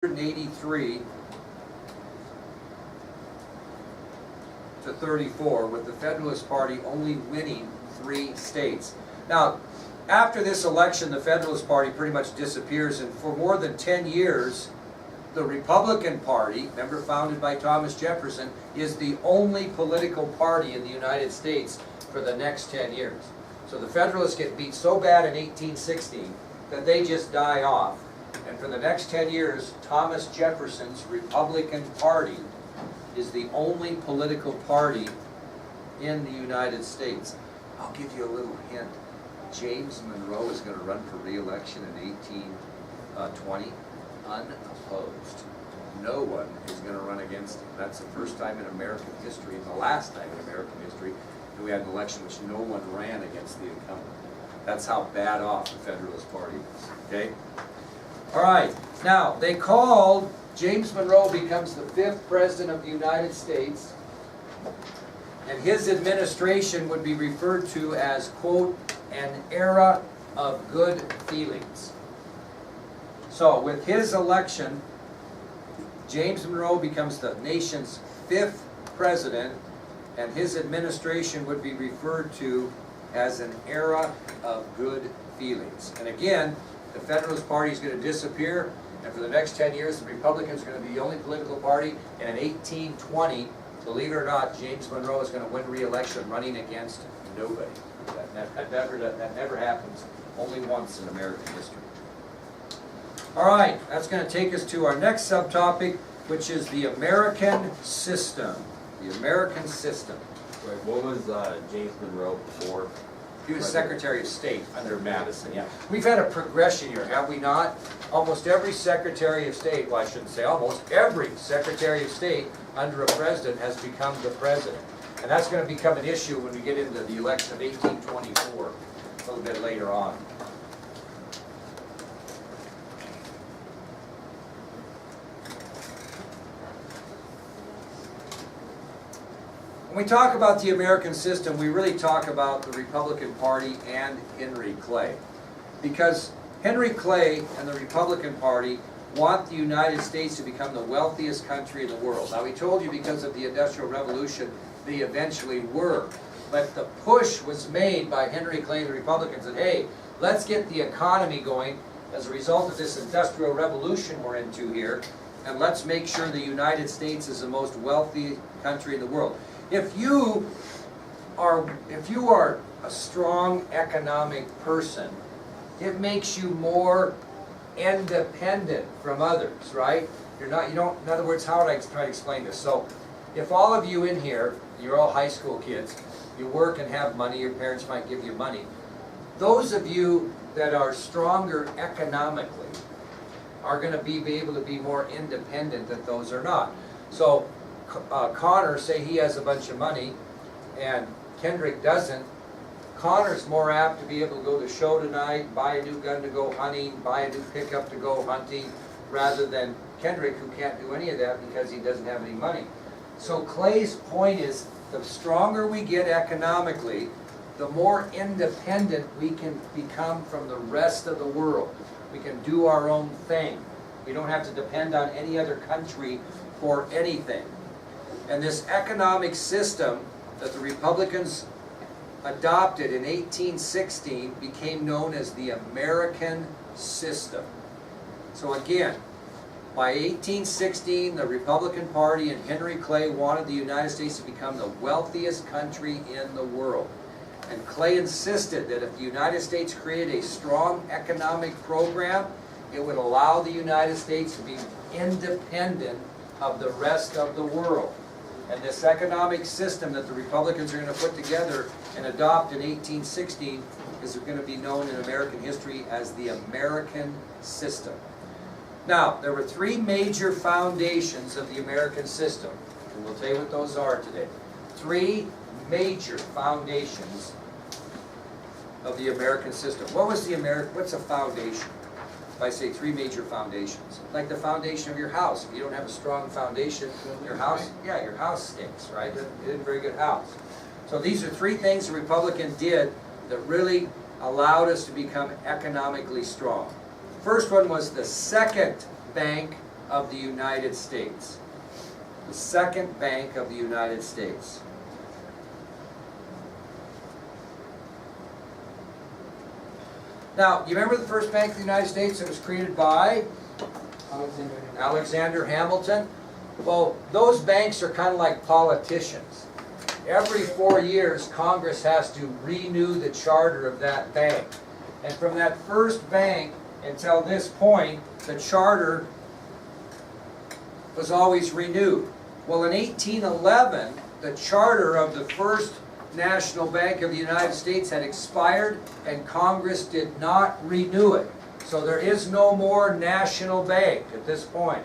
183 to 34, with the Federalist Party only winning 3 states. Now, after this election, the Federalist Party pretty much disappears, and for more than 10 years, the Republican Party, remember founded by Thomas Jefferson, is the only political party in the United States for the next 10 years. So the Federalists get beat so bad in 1816 that they just die off. And for the next 10 years, Thomas Jefferson's Republican Party is the only political party in the United States. I'll give you a little hint. James Monroe is going to run for re-election in 1820, unopposed. No one is going to run against him. That's the first time in American history, and the last time in American history, that we had an election which no one ran against the incumbent. That's how bad off the Federalist Party is. Okay? All right. Now, they called, James Monroe becomes the 5th President of the United States, and his administration would be referred to as, quote, an era of good feelings. So, with his election, James Monroe becomes the nation's 5th president, and his administration would be referred to as an era of good feelings. And again, the Federalist Party is going to disappear, and for the next 10 years, the Republicans are going to be the only political party, and in 1820, believe it or not, James Monroe is going to win re-election running against nobody. That never happens, only once in American history. All right, that's going to take us to our next subtopic, which is the American system. The American system. Right, what was James Monroe before? He was Secretary of State under Madison, yeah. We've had a progression here, have we not? Almost every Secretary of State, well, I shouldn't say almost, every Secretary of State under a president has become the president. And that's going to become an issue when we get into the election of 1824, a little bit later on. When we talk about the American system, we really talk about the Republican Party and Henry Clay. Because Henry Clay and the Republican Party want the United States to become the wealthiest country in the world. Now, we told you because of the Industrial Revolution, they eventually were. But the push was made by Henry Clay and the Republicans that, hey, let's get the economy going as a result of this Industrial Revolution we're into here, and let's make sure the United States is the most wealthy country in the world. If you are a strong economic person, it makes you more independent from others, right? In other words, how would I try to explain this? So, if all of you in here, you're all high school kids, you work and have money, your parents might give you money. Those of you that are stronger economically are going to be able to be more independent than those are not. So, Connor, say he has a bunch of money, and Kendrick doesn't. Connor's more apt to be able to go to the show tonight, buy a new gun to go hunting, buy a new pickup to go hunting, rather than Kendrick, who can't do any of that because he doesn't have any money. So Clay's point is, the stronger we get economically, the more independent we can become from the rest of the world. We can do our own thing. We don't have to depend on any other country for anything. And this economic system that the Republicans adopted in 1816 became known as the American system. So again, by 1816, the Republican Party and Henry Clay wanted the United States to become the wealthiest country in the world. And Clay insisted that if the United States created a strong economic program, it would allow the United States to be independent of the rest of the world. And this economic system that the Republicans are going to put together and adopt in 1816 is going to be known in American history as the American system. Now, there were 3 major foundations of the American system, and we'll tell you what those are today. 3 major foundations of the American system. What's a foundation? If I say 3 major foundations, like the foundation of your house. If you don't have a strong foundation, your house stinks, right? It isn't a very good house. So these are 3 things the Republican did that really allowed us to become economically strong. First one was the second bank of the United States. The second bank of the United States. Now, you remember the first bank of the United States that was created by Alexander Hamilton? Well, those banks are kind of like politicians. Every 4 years, Congress has to renew the charter of that bank. And from that first bank until this point, the charter was always renewed. Well, in 1811, the charter of the first National Bank of the United States had expired, and Congress did not renew it. So there is no more national bank at this point.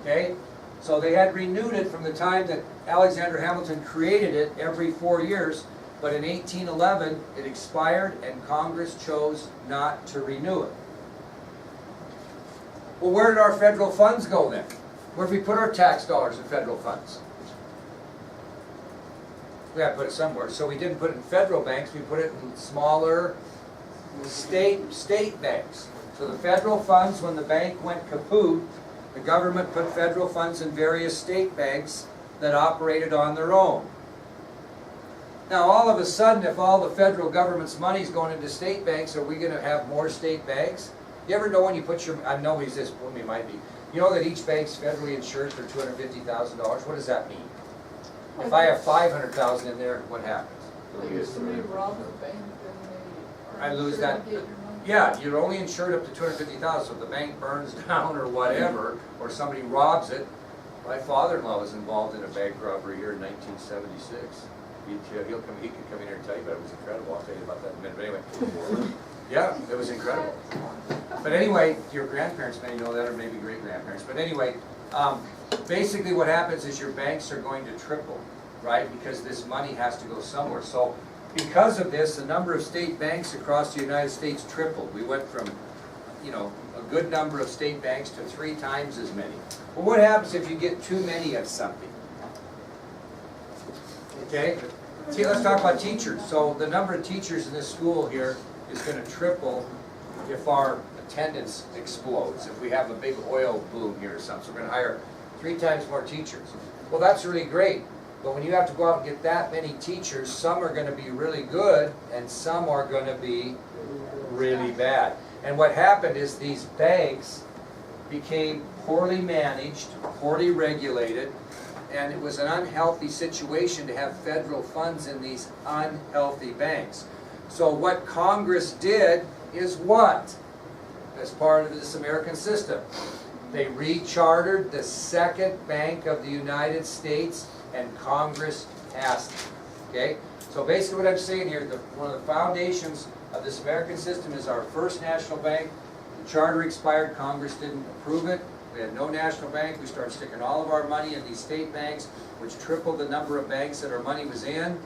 Okay? So they had renewed it from the time that Alexander Hamilton created it every 4 years, but in 1811 it expired and Congress chose not to renew it. Well, where did our federal funds go then? Where did we put our tax dollars in federal funds? We had to put it somewhere. So we didn't put it in federal banks, we put it in smaller state banks. So the federal funds, when the bank went kaput, the government put federal funds in various state banks that operated on their own. Now all of a sudden, if all the federal government's money is going into state banks, are we going to have more state banks? You ever know when you put your, I know he's this, well, he might be, you know that each bank's federally insured for $250,000? What does that mean? If I have $500,000 in there, what happens? I lose that. Yeah, you're only insured up to $250,000. So if the bank burns down or whatever, or somebody robs it. My father-in-law was involved in a bank robbery here in 1976. He could come in here and tell you about it. It was incredible. I'll tell you about that in a minute. But anyway, yeah, it was incredible. But anyway, your grandparents may know that, or maybe great-grandparents. But anyway, basically what happens is your banks are going to triple, right? Because this money has to go somewhere. So because of this, the number of state banks across the United States tripled. We went from, you know, a good number of state banks to 3 times as many. Well, what happens if you get too many of something? Okay? See, let's talk about teachers. So the number of teachers in this school here is going to triple if our attendance explodes, if we have a big oil boom here or something. So we're going to hire 3 times more teachers. Well, that's really great. But when you have to go out and get that many teachers, some are going to be really good and some are going to be really bad. And what happened is these banks became poorly managed, poorly regulated, and it was an unhealthy situation to have federal funds in these unhealthy banks. So what Congress did is what? As part of this American system, they rechartered the second bank of the United States, and Congress passed it. Okay? So basically what I'm saying here, one of the foundations of this American system is our first national bank. The charter expired, Congress didn't approve it. We had no national bank. We started sticking all of our money in these state banks, which tripled the number of banks that our money was in.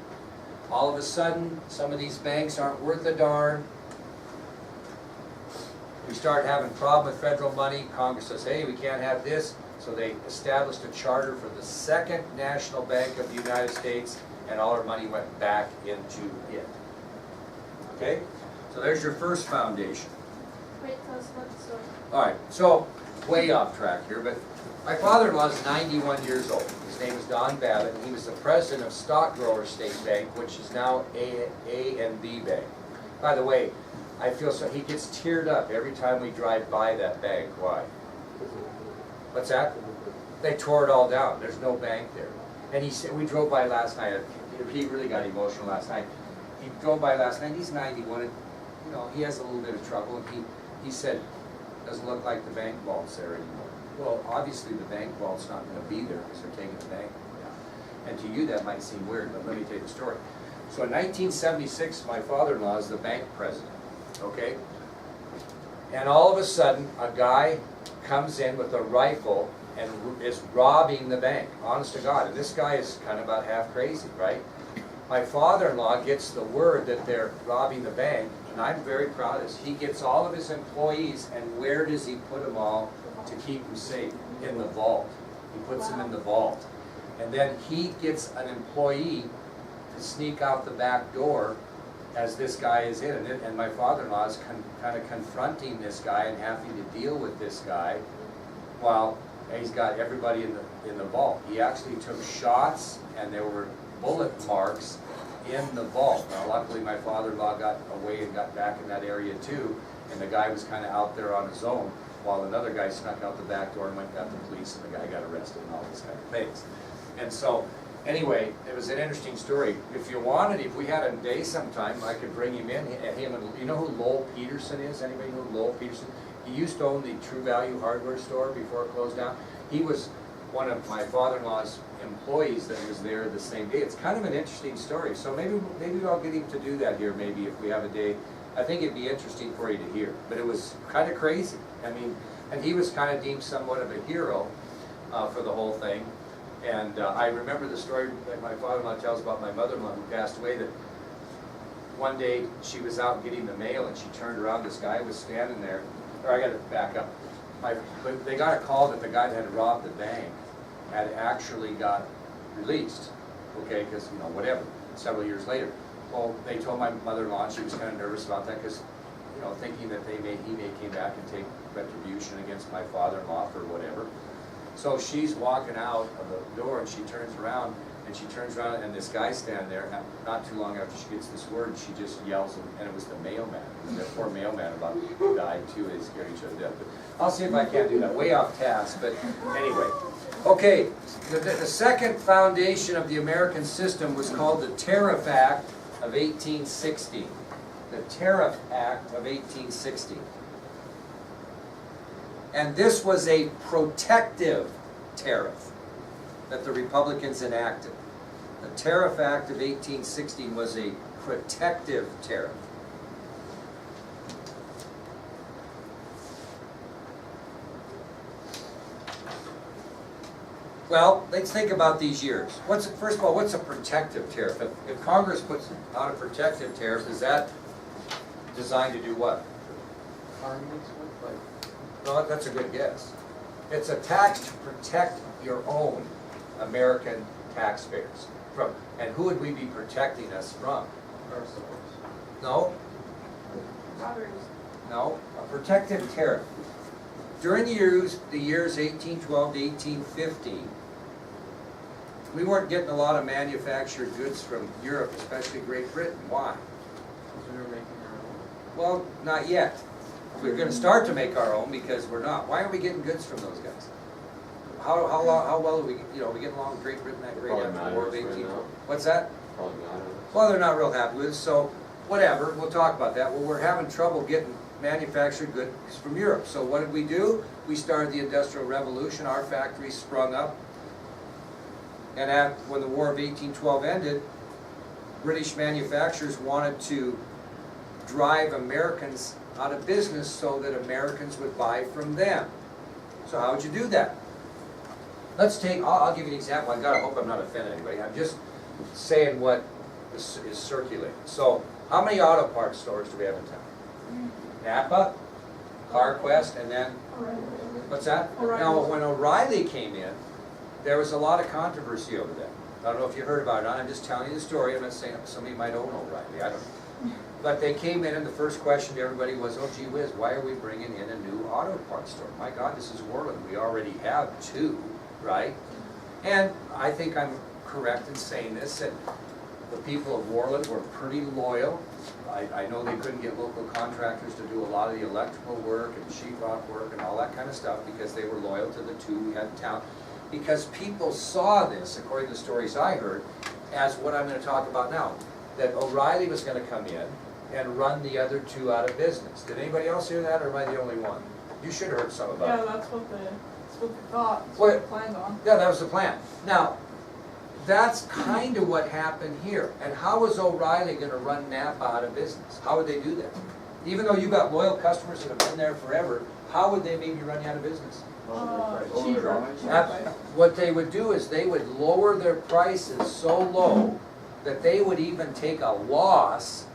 All of a sudden, some of these banks aren't worth a darn. We start having a problem with federal money. Congress says, hey, we can't have this. So they established a charter for the second national bank of the United States, and all our money went back into it. Okay? So there's your first foundation. Wait, tell us about the story. All right, so way off track here, but my father-in-law is 91 years old. His name is Don Babbitt, and he was the president of Stock Growers State Bank, which is now A&B Bank. By the way, I feel so, he gets teared up every time we drive by that bank. Why? What's that? They tore it all down. There's no bank there. And he said, we drove by last night. He really got emotional last night. He drove by last night. He's 91, and you know, he has a little bit of trouble. And he said, doesn't look like the bank vault's there anymore. Well, obviously the bank vault's not going to be there because they're taking the bank down. And to you that might seem weird, but let me tell you the story. So in 1976, my father-in-law is the bank president, okay? And all of a sudden, a guy comes in with a rifle and is robbing the bank, honest to God. And this guy is kind of about half crazy, right? My father-in-law gets the word that they're robbing the bank, and I'm very proud of this. He gets all of his employees, and where does he put them all to keep them safe? In the vault. He puts them in the vault. And then he gets an employee to sneak out the back door as this guy is in it. And my father-in-law is kind of confronting this guy and having to deal with this guy Well, he's got everybody in the vault. He actually took shots, and there were bullet marks in the vault. Now, luckily, my father-in-law got away and got back in that area too, and the guy was kind of out there on his own, while another guy snuck out the back door and went and got the police, and the guy got arrested and all this kind of things. And so, anyway, it was an interesting story. If you wanted, if we had a day sometime, I could bring him in. You know who Lowell Peterson is? Anybody know Lowell Peterson? He used to own the True Value hardware store before it closed down. He was one of my father-in-law's employees that was there the same day. It's kind of an interesting story. So maybe I'll get him to do that here, maybe if we have a day. I think it'd be interesting for you to hear. But it was kind of crazy. I mean, and he was kind of deemed somewhat of a hero for the whole thing. And I remember the story that my father-in-law tells about my mother-in-law who passed away, that one day she was out getting the mail and she turned around, this guy was standing there, or I gotta back up. They got a call that the guy that had robbed the bank had actually got released, okay, because, you know, whatever, several years later. Well, they told my mother-in-law, and she was kind of nervous about that because, you know, thinking that he may came back and take retribution against my father-in-law for whatever. So she's walking out of the door and she turns around and this guy's standing there. Not too long after she gets this word, she just yells, and it was the mailman. And the poor mailman about died too. They scared each other to death. But I'll see if I can't do that. Way off task, but anyway. Okay, the second foundation of the American system was called the Tariff Act of 1860. The Tariff Act of 1860. And this was a protective tariff that the Republicans enacted. The Tariff Act of 1860 was a protective tariff. Well, let's think about these years. First of all, what's a protective tariff? If Congress puts out a protective tariff, is that designed to do what? No, that's a good guess. It's a tax to protect your own American taxpayers. And who would we be protecting us from? Ourselves. No? Robbers. No, a protective tariff. During the years 1812 to 1815, we weren't getting a lot of manufactured goods from Europe, especially Great Britain. Why? Because we were making our own. Well, not yet. We're going to start to make our own because we're not. Why aren't we getting goods from those guys? How well are we, we getting along with Great Britain that great Probably after the War of matters right 18? now. What's that? Probably not. Well, they're not real happy with us, so whatever, we'll talk about that. Well, we're having trouble getting manufactured goods from Europe. So what did we do? We started the Industrial Revolution. Our factories sprung up. And when the War of 1812 ended, British manufacturers wanted to drive Americans out of business so that Americans would buy from them. So how would you do that? Let's take, I'll give you an example. I hope I'm not offending anybody. I'm just saying what is circulating. So how many auto parts stores do we have in town? Napa, CarQuest, and then, what's that? Now, when O'Reilly came in, there was a lot of controversy over that. I don't know if you heard about it or not. I'm just telling you the story. I'm not saying somebody might own O'Reilly. I don't know. But they came in, and the first question to everybody was, oh, gee whiz, why are we bringing in a new auto parts store? My God, this is Worland. We already have two, right? And I think I'm correct in saying this, that the people of Worland were pretty loyal. I know they couldn't get local contractors to do a lot of the electrical work and sheetrock work and all that kind of stuff because they were loyal to the two we had in town. Because people saw this, according to the stories I heard, as what I'm going to talk about now, that O'Reilly was going to come in and run the other two out of business. Did anybody else hear that, or am I the only one? You should have heard some about it. Yeah, that's what they thought, that's Well, what they planned on. Yeah, that was the plan. Now, that's kind of what happened here. And how was O'Reilly going to run Napa out of business? How would they do that? Even though you got loyal customers that have been there forever, how would they maybe run you out of business? Cheaper. What they would do is they would lower their prices so low that they would even take a loss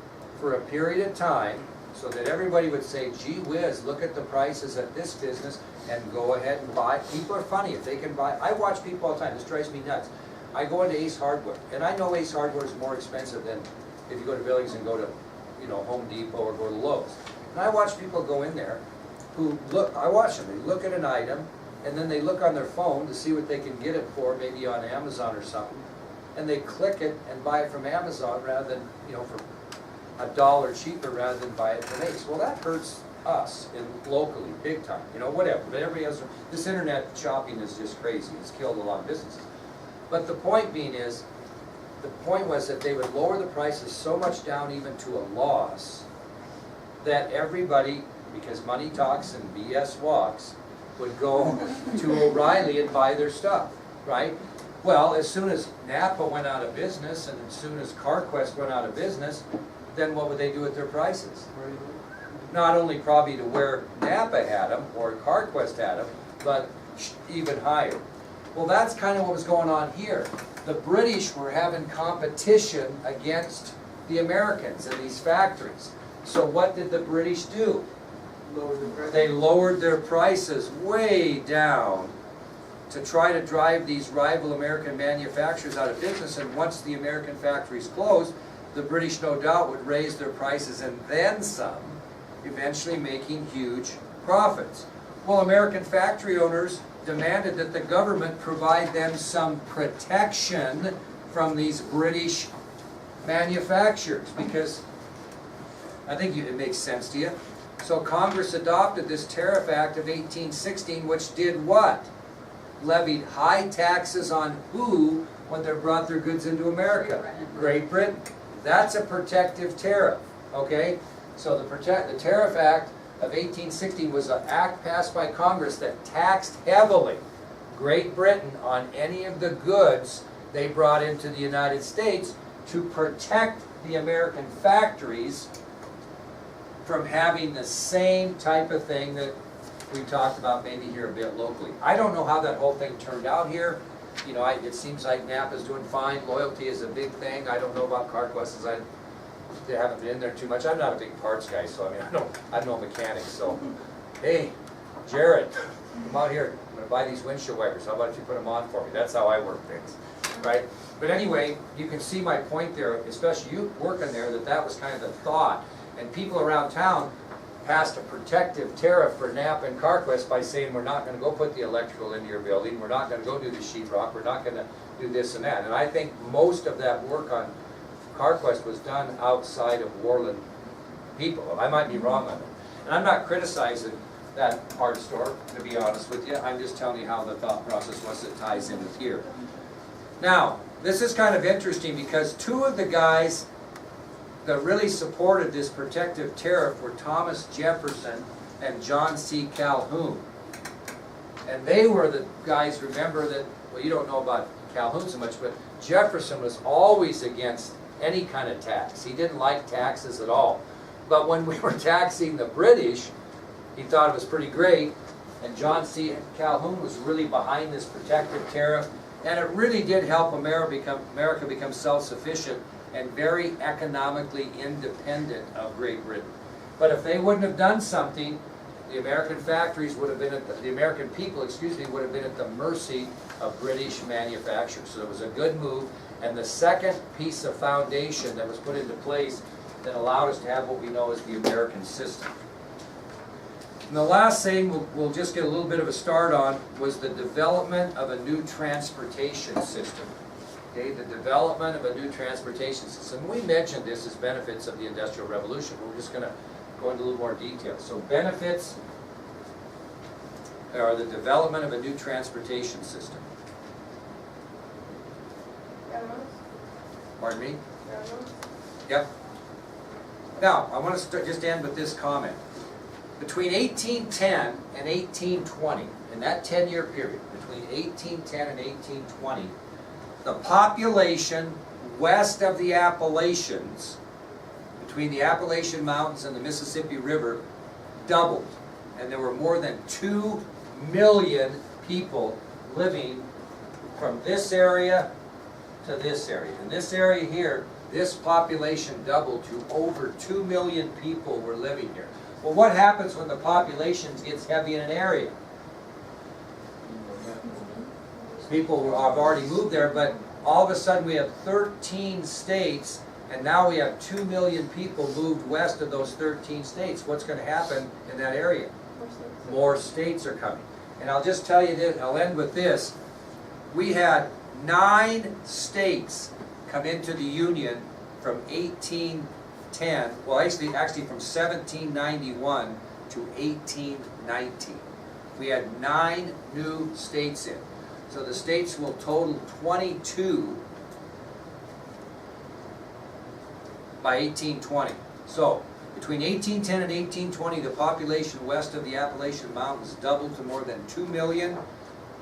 for a period of time so that everybody would say, gee whiz, look at the prices at this business and go ahead and buy. People are funny. If they can buy, I watch people all the time. This drives me nuts. I go into Ace Hardware, and I know Ace Hardware is more expensive than if you go to Billings and go to, Home Depot or go to Lowe's. And I watch people go in there who look, I watch them, they look at an item, and then they look on their phone to see what they can get it for, maybe on Amazon or something, and they click it and buy it from Amazon rather than, for $1 cheaper rather than buy it from Ace. Well, that hurts us locally, big time, whatever. But everybody else, this internet shopping is just crazy. It's killed a lot of businesses. But the point being is, the point was that they would lower the prices so much down even to a loss that everybody, because money talks and BS walks, would go to O'Reilly and buy their stuff, right? Well, as soon as Napa went out of business and as soon as CarQuest went out of business, then what would they do with their prices? Not only probably to where Napa had them or CarQuest had them, but even higher. Well, that's kind of what was going on here. The British were having competition against the Americans in these factories. So what did the British do? They lowered their prices way down to try to drive these rival American manufacturers out of business. And once the American factories closed, the British no doubt would raise their prices and then some, eventually making huge profits. Well, American factory owners demanded that the government provide them some protection from these British manufacturers, because I think it makes sense to you. So Congress adopted this Tariff Act of 1816, which did what? Levied high taxes on who when they brought their goods into America? Great Britain. That's a protective tariff, okay? So the Tariff Act of 1816 was an act passed by Congress that taxed heavily Great Britain on any of the goods they brought into the United States to protect the American factories from having the same type of thing that we talked about maybe here a bit locally. I don't know how that whole thing turned out here. It seems like Napa's doing fine. Loyalty is a big thing. I don't know about CarQuest, as they haven't been in there too much. I'm not a big parts guy, so I'm no mechanic. So, hey, Jared, come out here. I'm going to buy these windshield wipers. How about you put them on for me? That's how I work things, right? But anyway, you can see my point there, especially you working there, that was kind of the thought. And people around town passed a protective tariff for Napa and CarQuest by saying, we're not going to go put the electrical into your building, we're not going to go do the sheetrock, we're not going to do this and that. And I think most of that work on CarQuest was done outside of Worland people. I might be wrong on it. And I'm not criticizing that parts store, to be honest with you. I'm just telling you how the thought process was that ties in with here. Now, this is kind of interesting because two of the guys that really supported this protective tariff were Thomas Jefferson and John C. Calhoun. And they were the guys, remember that, well, you don't know about Calhoun so much, but Jefferson was always against any kind of tax. He didn't like taxes at all. But when we were taxing the British, he thought it was pretty great. And John C. Calhoun was really behind this protective tariff. And it really did help America become self-sufficient and very economically independent of Great Britain. But if they wouldn't have done something, the American factories would have been the American people, would have been at the mercy of British manufacturers. So it was a good move. And the second piece of foundation that was put into place that allowed us to have what we know as the American system. And the last thing we'll just get a little bit of a start on was the development of a new transportation system. Okay, the development of a new transportation system. We mentioned this as benefits of the Industrial Revolution. We're just going to go into a little more detail. So benefits are the development of a new transportation system. Railroads? Pardon me? Railroads? Yep. Now, I want to just end with this comment. Between 1810 and 1820, in that 10-year period, between 1810 and 1820, the population west of the Appalachians, between the Appalachian Mountains and the Mississippi River, doubled. And there were more than 2 million people living from this area to this area. In this area here, this population doubled to over 2 million people were living here. Well, what happens when the population gets heavy in an area? People have already moved there, but all of a sudden we have 13 states, and now we have 2 million people moved west of those 13 states. What's going to happen in that area? More states are coming. And I'll just tell you this, I'll end with this. We had 9 states come into the Union from 1810, well, actually from 1791 to 1819. We had 9 new states in. So the states will total 22 by 1820. So, between 1810 and 1820, the population west of the Appalachian Mountains doubled to more than 2 million.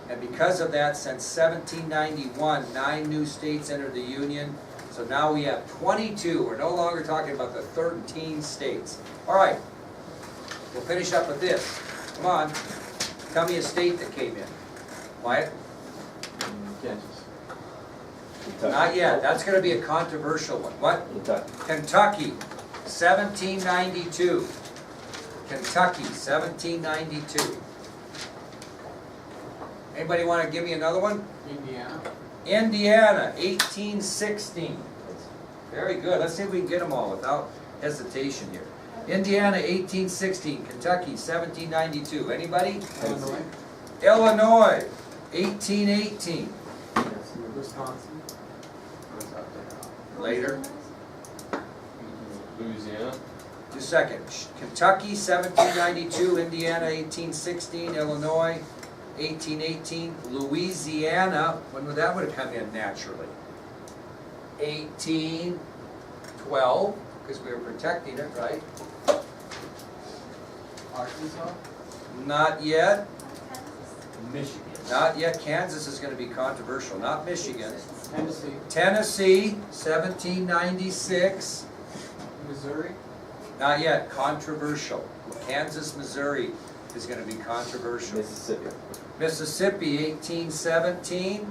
And because of that, since 1791, 9 new states entered the Union. So now we have 22. We're no longer talking about the 13 states. All right, we'll finish up with this. Come on, tell me a state that came in. Wyatt? Kansas. Not yet. That's going to be a controversial one. What? Kentucky, 1792. Kentucky, 1792. Anybody want to give me another one? Indiana. Indiana, 1816. Very good. Let's see if we can get them all without hesitation here. Indiana, 1816. Kentucky, 1792. Anybody? Illinois. Illinois, 1818. Wisconsin. Later. Louisiana. Just a second. Kentucky, 1792. Indiana, 1816. Illinois, 1818. Louisiana, when would that have come in naturally? 1812, because we were protecting it, right? Arkansas. Not yet. Michigan. Not yet. Kansas is going to be controversial. Not Michigan. Tennessee. Tennessee, 1796. Missouri. Not yet. Controversial. Kansas, Missouri is going to be controversial. Mississippi. Mississippi, 1817.